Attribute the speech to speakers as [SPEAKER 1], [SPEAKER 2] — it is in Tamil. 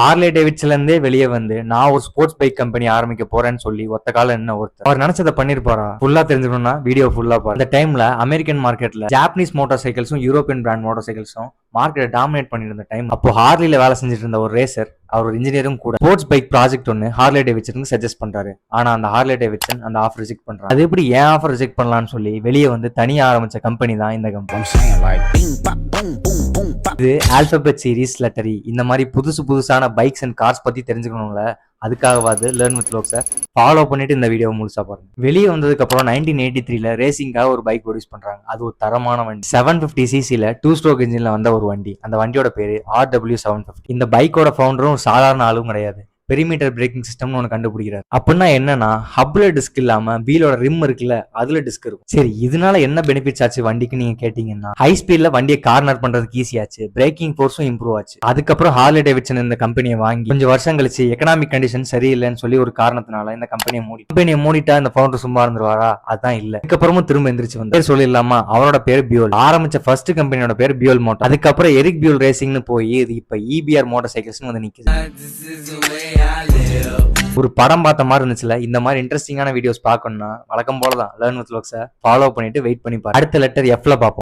[SPEAKER 1] ஹார்லே டேவிட்ஸ்ல இருந்தே வெளியே வந்து நான் ஒரு ஸ்போர்ட்ஸ் பைக் கம்பெனி ஆரம்பிக்க போறேன்னு சொல்லி ஒத்த காலம் என்ன ஒருத்தர் அவர் நினைச்சதை பண்ணிருப்பாரா? ஃபுல்லா தெரிஞ்சுக்கணும்னா வீடியோ ஃபுல்லா பாரு. அந்த டைம்ல அமெரிக்கன் மார்க்கெட்ல ஜாப்பனீஸ் மோட்டார் சைக்கிள்ஸும் யூரோப்பியன் பிராண்ட் மோட்டார் சைக்கிள்ஸும் மார்க்கெட்டை டாமினேட் பண்ணிட்டு இருந்த டைம். அப்போ ஹார்லில வேலை செஞ்சுட்டு இருந்த ஒரு ரேசர், அவர் ஒரு இன்ஜினியரும் கூட, ஸ்போர்ட்ஸ் பைக் ப்ராஜெக்ட் ஒன்னு ஹார்லே டேவிட்சனுக்கு சஜஸ்ட் பண்றாரு. ஆனா அந்த ஹார்லே டேவிட்சன் அந்த ஆஃபர் ரிஜெக்ட் பண்றாரு. அது எப்படி ஏன் ஆஃபர் ரிஜெக்ட் பண்ணலாம்னு சொல்லி வெளியே வந்து தனியா ஆரம்பிச்ச கம்பெனி தான் இந்த கம்பெனி. இது ஆல்பபெட் சீரிஸ் லெட்டரி. இந்த மாதிரி புதுசான பைக்ஸ் அண்ட் கார்ஸ் பத்தி தெரிஞ்சுக்கணும்ல, அதுக்காகவாது லேர்ன் வித் லோக்ஸை ஃபாலோ பண்ணிட்டு இந்த வீடியோ முழுசா பாருங்க. வெளியே வந்ததுக்கு அப்புறம் 1983ல ரேசிங்காக ஒரு பைக் ப்ரொடியூஸ் பண்றாங்க. அது ஒரு தரமான வண்டி. 750cc 2 ஸ்ட்ரோக் இன்ஜின்ல வந்த ஒரு வண்டி. அந்த வண்டியோட பேரு RW750. இந்த பைக்கோட ஃபவுண்டரும் சாதாரண ஆளும் கிடையாது. பெரிமீட்டர் பிரேக்கிங் சிஸ்டம்னு ஒன்று கண்டுபிடிக்கிறார். அப்படின்னா என்னன்னா, ஹப்ல டிஸ்க் இல்லாம வீலோட ரிம் இருக்குல்ல, அதுல டிஸ்க் இருக்கும். சரி, இதனால என்ன பெனிஃபிட்ஸ் ஆச்சு வண்டிக்கு நீங்க கேட்டீங்கன்னா, ஹை ஸ்பீட்ல வண்டியை கார்னர் பண்றதுக்கு ஈஸியாச்சு, பிரேக்கிங் ஃபோர்ஸும் இம்ப்ரூவ் ஆச்சு. அதுக்கப்புறம் ஹார்லே டேவிட்சன் இந்த கம்பெனியை வாங்கி கொஞ்சம் வருஷம் கழிச்சு எக்கனாமிக் கண்டிஷன் சரியில்லைன்னு சொல்லி ஒரு காரணத்தினால இந்த கம்பெனியை மூடிட்டா இந்த ஃபவுண்டர் சும்மா இருந்துருவாரா? அதான் இல்ல. அதுக்கப்புறமும் திரும்ப எந்திரிச்சு வந்து பேர் சொல்லிடலாமா, அவரோட பேர் பியோல். ஆரம்பிச்ச ஃபர்ஸ்ட் கம்பெனியோட பேர் பியோல் மோட்டார். அதுக்கப்புறம் எரிக் பியோல் ரேசிங்னு போய் இது இப்ப EBR மோட்டார் சைக்கிள்ஸ் வந்து நிக்குது. ஒரு படம் பார்த்த மாதிரி இருந்துச்சுல. இந்த மாதிரி இன்ட்ரெஸ்டிங்கான வீடியோஸ் பார்க்கணும்னா வழக்கம் போலதான் லேர்ன் வித் லோக்ஸை ஃபாலோ பண்ணிட்டு வெயிட் பண்ணி பாருங்க. அடுத்த லெட்டர் Fல பார்ப்போம்.